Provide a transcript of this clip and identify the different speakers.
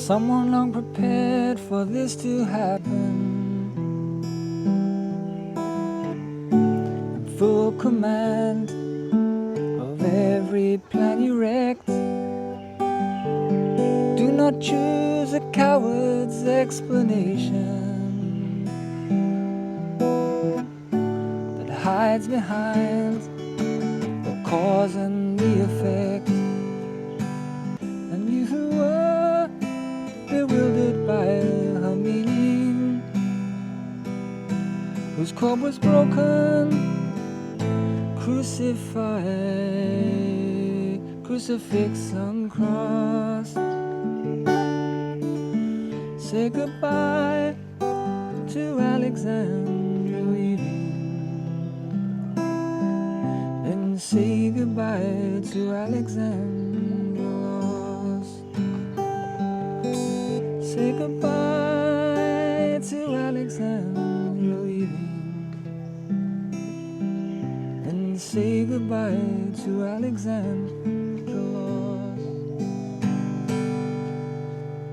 Speaker 1: someone long prepared for this to happen, in full command of every plan you wrecked. Do not choose a coward's explanation that hides behind the cause and the effect. And you who were bewildered by her meaning, whose cord was broken, crucifix uncrossed. Say goodbye to Alexandra Leaving, and say goodbye to Alexandra lost. Say goodbye to Alexandra Leaving, and say goodbye to Alexandra.